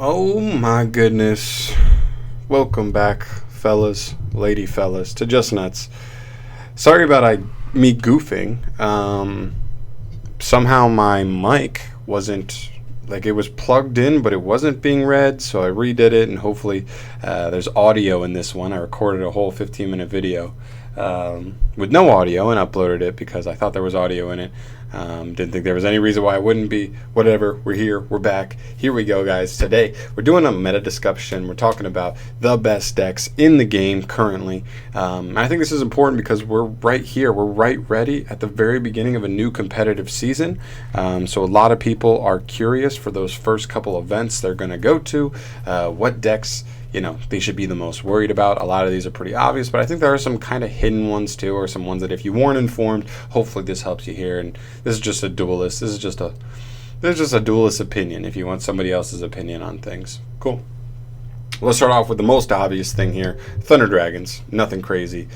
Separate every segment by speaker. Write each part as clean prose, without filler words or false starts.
Speaker 1: Oh my goodness. Welcome back, fellas, lady fellas, to Just Nuts. Sorry about me goofing. Somehow my mic wasn't, like, it was plugged in, but it wasn't being read, so I redid it, and hopefully there's audio in this one. I recorded a whole 15-minute video with no audio and uploaded it because I thought there was audio in it. Didn't think there was any reason why it wouldn't be. Whatever, we're here, we're back. Here we go, guys. Today, we're doing a meta discussion. We're talking about the best decks in the game currently. And I think this is important because we're right here. We're right ready at the very beginning of a new competitive season. So a lot of people are curious for those first couple events they're going to go to. What decks they should be the most worried about. A lot of these are pretty obvious, but I think there are some kind of hidden ones too, or some ones that if you weren't informed, hopefully this helps you here. And this is just a duelist. This is just a duelist opinion if you want somebody else's opinion on things. Cool. Let's start off with the most obvious thing here. Thunder Dragons. Nothing crazy.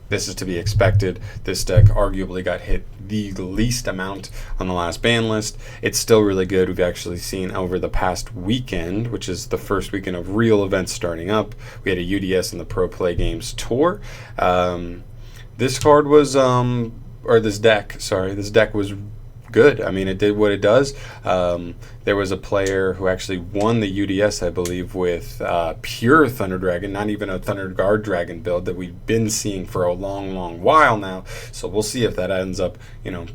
Speaker 1: This is to be expected. This deck arguably got hit the least amount on the last ban list. It's still really good. We've actually seen over the past weekend, which is the first weekend of real events starting up, we had a UDS in the Pro Play Games Tour. This card was, this deck was good. I mean, it did what it does. There was a player who actually won the UDS, I believe, with pure Thunder Dragon, not even a Thunder Guard Dragon build that we've been seeing for a long while now. So we'll see if that ends up,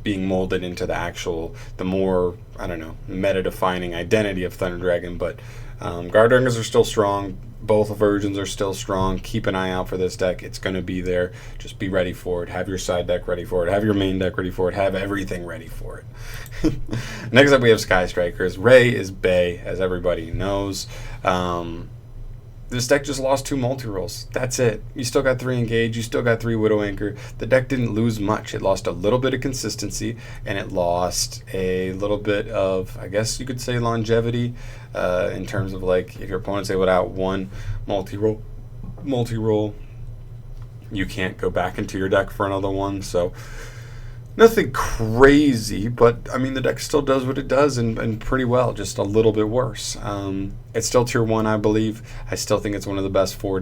Speaker 1: being molded into the more, meta-defining identity of Thunder Dragon. But Guard Dragons are still strong. Both versions are still strong. Keep an eye out for this deck. It's going to be there. Just be ready for it. Have your side deck ready for it. Have your main deck ready for it. Have everything ready for it. Next up, we have Sky Strikers. Ray is Bay, as everybody knows. This deck just lost 2 multi-rolls. That's it. You still got 3 Engage. You still got 3 Widow Anchor. The deck didn't lose much. It lost a little bit of consistency, and it lost a little bit of, I guess you could say, longevity in terms of, like, if your opponent's able to out 1 multi-roll, you can't go back into your deck for another one. So nothing crazy, but I mean the deck still does what it does and pretty well, just a little bit worse. It's still tier 1, I believe. I still think it's one of the best 5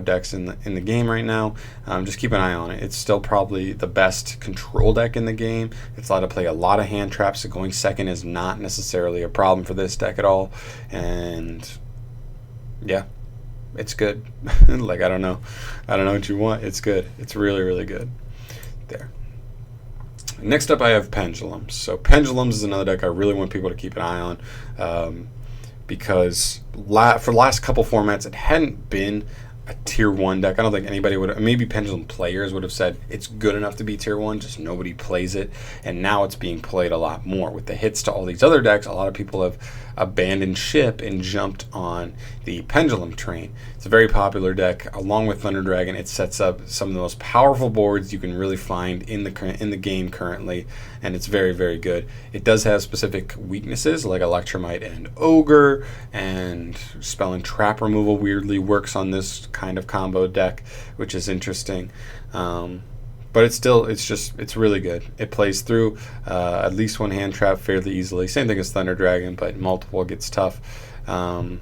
Speaker 1: decks in the game right now. Just keep an eye on it. It's still probably the best control deck in the game. It's allowed to play a lot of hand traps, so going second is not necessarily a problem for this deck at all. And yeah, it's good. Like, I don't know what you want. It's good. It's really good. There. Next up, I have Pendulums. So Pendulums is another deck I really want people to keep an eye on because for the last couple formats, it hadn't been a tier 1 deck. I don't think anybody would, maybe Pendulum players would have said it's good enough to be tier 1, just nobody plays it. And now it's being played a lot more. With the hits to all these other decks, a lot of people have abandoned ship and jumped on the Pendulum train. It's a very popular deck. Along with Thunder Dragon, it sets up some of the most powerful boards you can really find in the game currently, and it's very good. It does have specific weaknesses like Electromite and Ogre, and Spell and Trap removal weirdly works on this kind of combo deck, which is interesting. But it's really good. It plays through at least 1 hand trap fairly easily. Same thing as Thunder Dragon, but multiple gets tough. And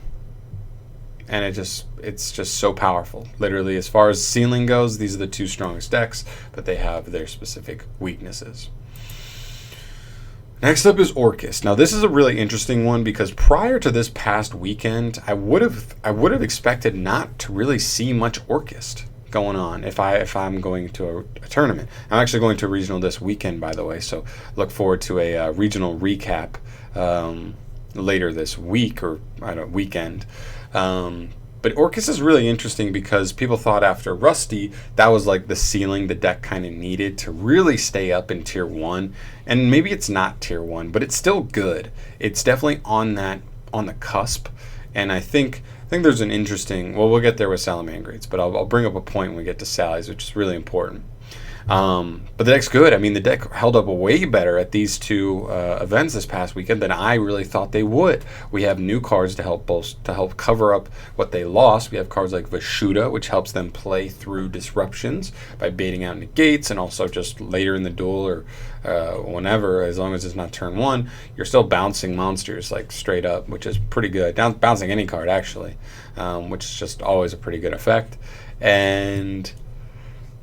Speaker 1: it's just so powerful. Literally, as far as ceiling goes, these are the 2 strongest decks, but they have their specific weaknesses. Next up is Orcas. Now this is a really interesting one because prior to this past weekend, I would have expected not to really see much Orcas going on if I'm going to a tournament. I'm actually going to a regional this weekend, by the way, so look forward to a regional recap later this week or weekend. But Orcas is really interesting because people thought after Rusty, that was like the ceiling the deck kind of needed to really stay up in tier 1. And maybe it's not tier 1, but it's still good. It's definitely on the cusp. And I think there's an interesting, we'll get there with Salamangreats, but I'll bring up a point when we get to Sally's, which is really important. But the deck's good. I mean, the deck held up way better at these two events this past weekend than I really thought they would. We have new cards to help cover up what they lost. We have cards like Vashuda, which helps them play through disruptions by baiting out negates, and also just later in the duel or whenever, as long as it's not turn one, you're still bouncing monsters like straight up, which is pretty good. Bouncing any card actually, which is just always a pretty good effect. And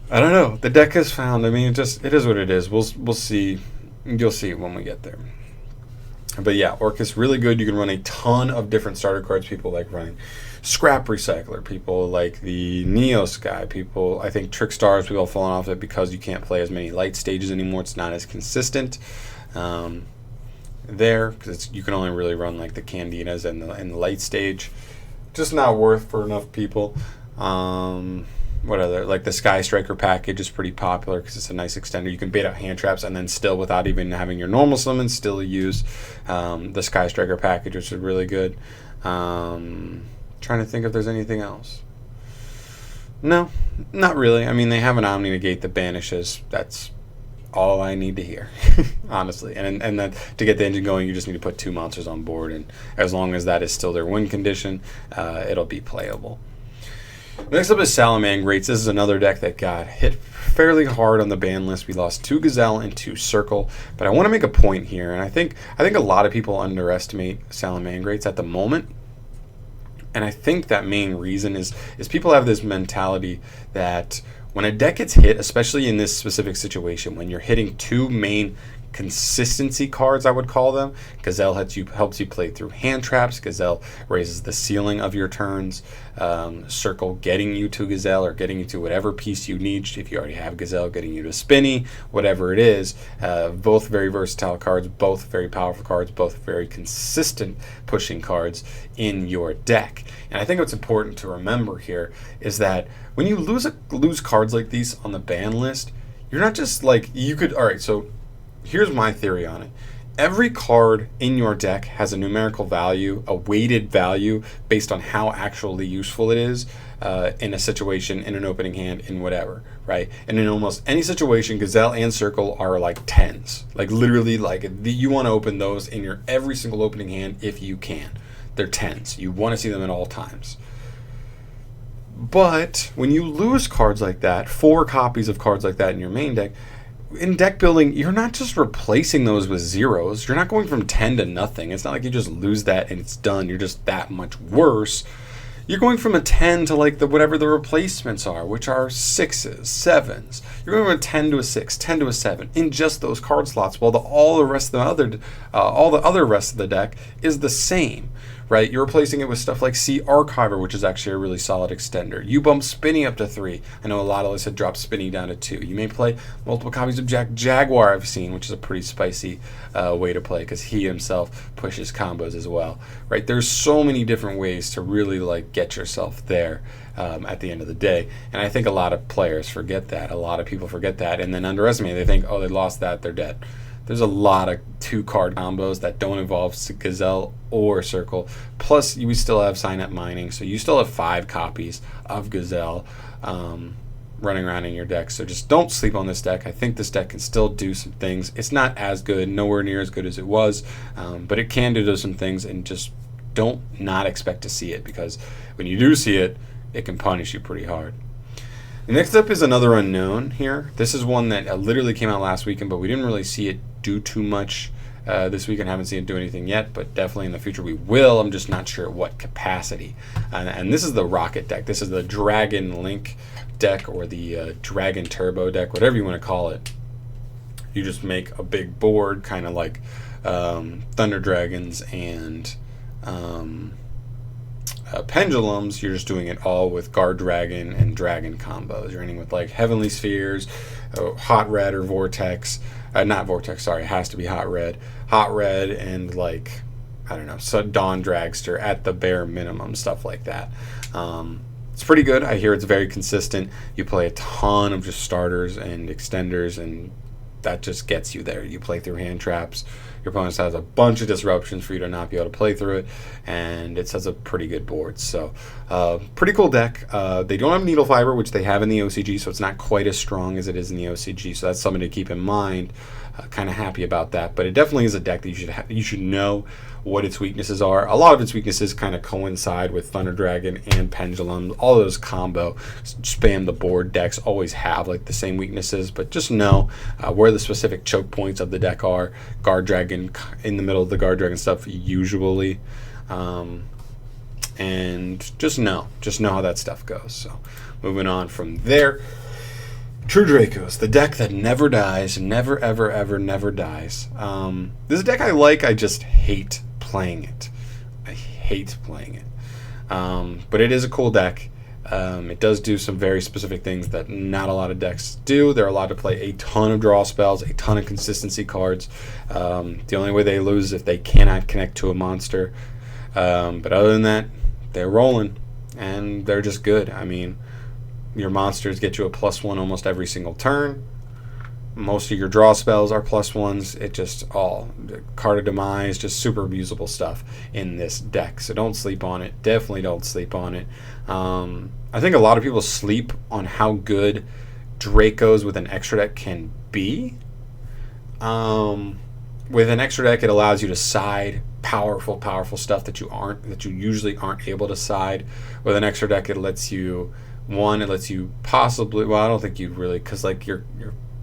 Speaker 1: I don't know. The deck is found. I mean, it is what it is. We'll see. You'll see when we get there. But yeah, Orcas really good. You can run a ton of different starter cards. People like running Scrap Recycler. People like the Neo Sky. People, I think Trick Stars, we've all fallen off it because you can't play as many light stages anymore. It's not as consistent there, because you can only really run like the Candinas and the light stage. Just not worth for enough people. What other, like the Sky Striker package is pretty popular because it's a nice extender. You can bait out hand traps and then still, without even having your normal summons, still use the Sky Striker package, which is really good. Trying to think if there's anything else. No, not really. I mean, they have an Omni Negate that banishes. That's all I need to hear, honestly. And then to get the engine going, you just need to put 2 monsters on board, and as long as that is still their win condition, it'll be playable. Next up is Salamander. This is another deck that got hit fairly hard on the ban list. We lost 2 Gazelle and 2 Circle, but I want to make a point here, and I think a lot of people underestimate Salamander at the moment. And I think that main reason is people have this mentality that when a deck gets hit, especially in this specific situation, when you're hitting 2 main consistency cards, I would call them. Gazelle helps you play through hand traps. Gazelle raises the ceiling of your turns. Circle getting you to Gazelle or getting you to whatever piece you need. If you already have Gazelle, getting you to Spinny, whatever it is. Both very versatile cards, both very powerful cards, both very consistent pushing cards in your deck. And I think what's important to remember here is that when you lose cards like these on the ban list, you're not just like, you could, all right, so here's my theory on it. Every card in your deck has a numerical value, a weighted value, based on how actually useful it is in a situation, in an opening hand, in whatever, right? And in almost any situation, Gazelle and Circle are like 10s. Like literally, like you want to open those in your every single opening hand if you can. They're 10s. You want to see them at all times. But when you lose cards like that, 4 copies of cards like that in your main deck, in deck building, you're not just replacing those with zeros. You're not going from 10 to nothing. It's not like you just lose that and it's done. You're just that much worse. You're going from a 10 to like whatever the replacements are, which are 6s, 7s. You're going from a 10 to a 6, 10 to a 7 in just those card slots, while all the other rest of the deck is the same. Right, you're replacing it with stuff like Sea Archiver, which is actually a really solid extender. You bump Spinny up to 3. I know a lot of us had dropped Spinny down to 2. You may play multiple copies of Jaguar, I've seen, which is a pretty spicy way to play because he himself pushes combos as well. Right, there's so many different ways to really like get yourself there at the end of the day, and I think a lot of players forget that. A lot of people forget that and then underestimate. They think, oh, they lost that, they're dead. There's a lot of 2-card combos that don't involve Gazelle or Circle. Plus, we still have Signet Mining, so you still have 5 copies of Gazelle running around in your deck. So just don't sleep on this deck. I think this deck can still do some things. It's not as good, nowhere near as good as it was, but it can do some things, and just don't not expect to see it, because when you do see it, it can punish you pretty hard. Next up is another unknown here. This is one that literally came out last weekend, but we didn't really see it do too much this weekend. Haven't seen it do anything yet, but definitely in the future we will. I'm just not sure at what capacity. And this is the Rocket deck. This is the Dragon Link deck, or the Dragon Turbo deck, whatever you want to call it. You just make a big board, kind of like Thunder Dragons and Pendulums. You're just doing it all with Guard Dragon and Dragon combos. You're ending with like Heavenly Spheres, Hot Red or Vortex. Not Vortex, sorry, it has to be Hot Red. Hot Red and like, I don't know, so Dawn Dragster at the bare minimum, stuff like that. It's pretty good. I hear it's very consistent. You play a ton of just starters and extenders, and that just gets you there. You play through hand traps. Your opponent has a bunch of disruptions for you to not be able to play through it, and it has a pretty good board. So, pretty cool deck. They don't have Needle Fiber, which they have in the OCG, so it's not quite as strong as it is in the OCG. So that's something to keep in mind. Kind of happy about that, but it definitely is a deck that you should know what its weaknesses are. A lot of its weaknesses kind of coincide with Thunder Dragon and Pendulum. All those combo spam the board decks always have like the same weaknesses, but just know where the specific choke points of the deck are. Guard Dragon in the middle of the Guard Dragon stuff usually, and just know how that stuff goes. So moving on from there. True Dracos, the deck that never dies, never, ever, ever, never dies. This is a deck I like, I just hate playing it. I hate playing it. But it is a cool deck. It does do some very specific things that not a lot of decks do. They're allowed to play a ton of draw spells, a ton of consistency cards. The only way they lose is if they cannot connect to a monster. But other than that, they're rolling, and they're just good. I mean, your monsters get you a +1 almost every single turn. Most of your draw spells are +1s. It just all Card of Demise, just super abusable stuff in this deck. So don't sleep on it. Definitely don't sleep on it. I think a lot of people sleep on how good Dracos with an extra deck can be. With an extra deck, it allows you to side powerful stuff that you usually aren't able to side. With an extra deck, it lets you possibly, well, I don't think you'd really, because like you're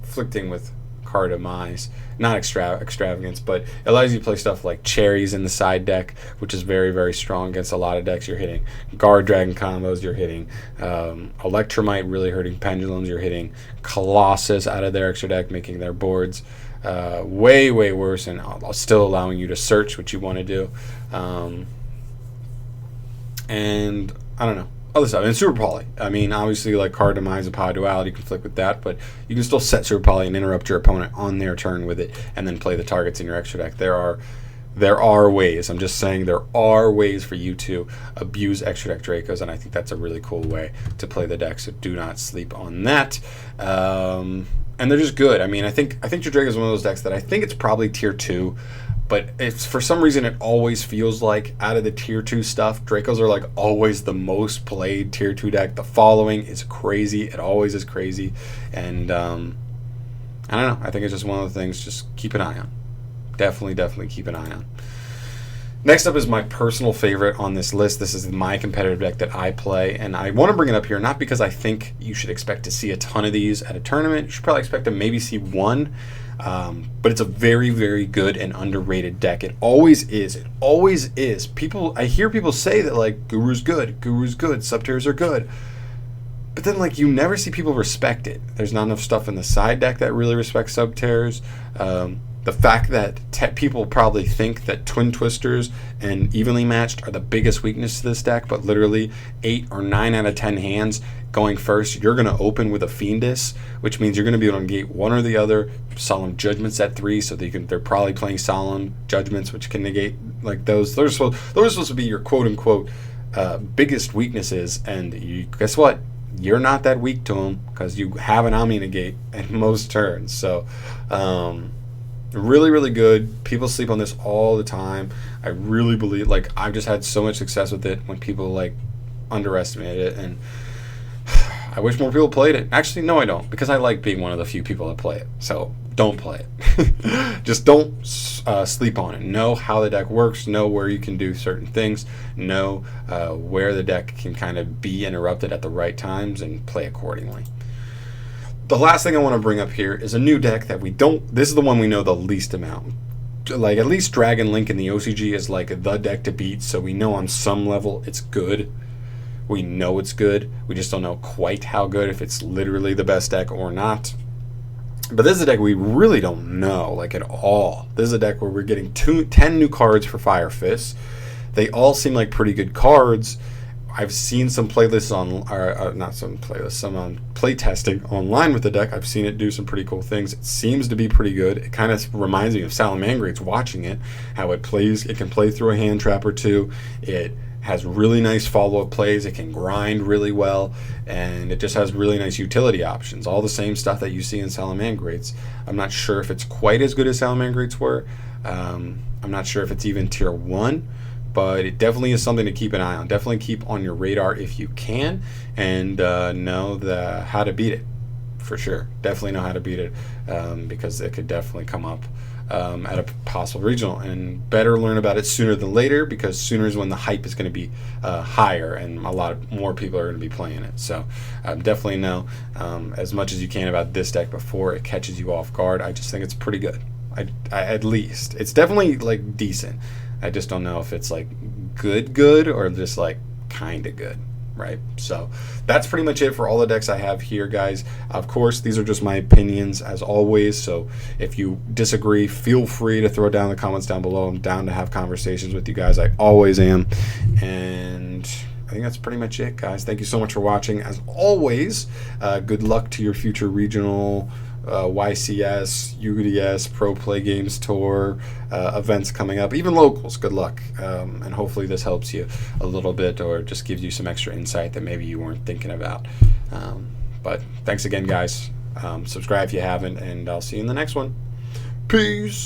Speaker 1: flicting with Card of Demise, not extravagance, but it allows you to play stuff like Cherries in the side deck, which is very, very strong against a lot of decks. You're hitting Guard Dragon combos, you're hitting Electromite, really hurting Pendulums, you're hitting Colossus out of their extra deck, making their boards way, way worse, and still allowing you to search what you want to do. And I don't know. Other stuff. And Super Poly. I mean, obviously, like Card Demise and Power Duality conflict with that, but you can still set Super Poly and interrupt your opponent on their turn with it, and then play the targets in your extra deck. There are ways. I'm just saying there are ways for you to abuse extra deck Dracos, and I think that's a really cool way to play the deck. So do not sleep on that. And they're just good. I mean, I think your Draco is one of those decks that I think it's probably tier 2. But it's, for some reason, it always feels like out of the tier 2 stuff, Dracos are like always the most played tier 2 deck. The following is crazy. It always is crazy. And I don't know. I think it's just one of the things just keep an eye on. Definitely keep an eye on. Next up is my personal favorite on this list. This is my competitive deck that I play, and I want to bring it up here not because I think you should expect to see a ton of these at a tournament. You should probably expect to maybe see one, but it's a very, very good and underrated deck. It always is. It always is. I hear people say that like Guru's good, Subterrors are good, but then like you never see people respect it. There's not enough stuff in the side deck that really respects Subterrors. The fact that people probably think that Twin Twisters and Evenly Matched are the biggest weakness to this deck, but literally 8 or 9 out of 10 hands going first, you're going to open with a Fiendus, which means you're going to be able to negate one or the other. Solemn Judgments at 3, so they're probably playing Solemn Judgments, which can negate like those. Those are supposed to be your quote-unquote biggest weaknesses, and guess what? You're not that weak to them because you have an Omni negate at most turns. So, really, really good. People sleep on this all the time. I really believe, like, I've just had so much success with it when people, like, underestimate it, and I wish more people played it. Actually, no, I don't, because I like being one of the few people that play it. So, don't play it. Just don't sleep on it. Know how the deck works. Know where you can do certain things. Know where the deck can kind of be interrupted at the right times, and play accordingly. The last thing I want to bring up here is a new deck that this is the one we know the least amount. Like, at least Dragon Link in the OCG is like the deck to beat, so we know on some level it's good. We know it's good. We just don't know quite how good, if it's literally the best deck or not. But this is a deck we really don't know, like, at all. This is a deck where we're getting 10 new cards for Fire Fist. They all seem like pretty good cards. I've seen some playlists some play testing online with the deck. I've seen it do some pretty cool things. It seems to be pretty good. It kind of reminds me of Salamangreats watching it, how it plays. It can play through a hand trap or two. It has really nice follow-up plays. It can grind really well, and it just has really nice utility options. All the same stuff that you see in Salamangreats. I'm not sure if it's quite as good as Salamangreats were, I'm not sure if it's even tier 1, but it definitely is something to keep an eye on. Definitely keep on your radar if you can, and know how to beat it. For sure, definitely know how to beat it, because it could definitely come up at a possible regional, and better learn about it sooner than later, because sooner is when the hype is going to be higher and a lot more people are going to be playing it. So definitely know as much as you can about this deck before it catches you off guard. I just think it's pretty good. I at least it's definitely like decent. I just don't know if it's like good or just like kind of good. Right, so that's pretty much it for all the decks I have here, guys. Of course, these are just my opinions as always, so if you disagree, feel free to throw it down in the comments down below. I'm down to have conversations with you guys. I always am. And I think that's pretty much it, guys. Thank you so much for watching. As always, good luck to your future regional YCS, UDS, Pro Play Games Tour events coming up, even locals. Good luck, and hopefully this helps you a little bit, or just gives you some extra insight that maybe you weren't thinking about. But thanks again, guys. Subscribe if you haven't, and I'll see you in the next one. Peace.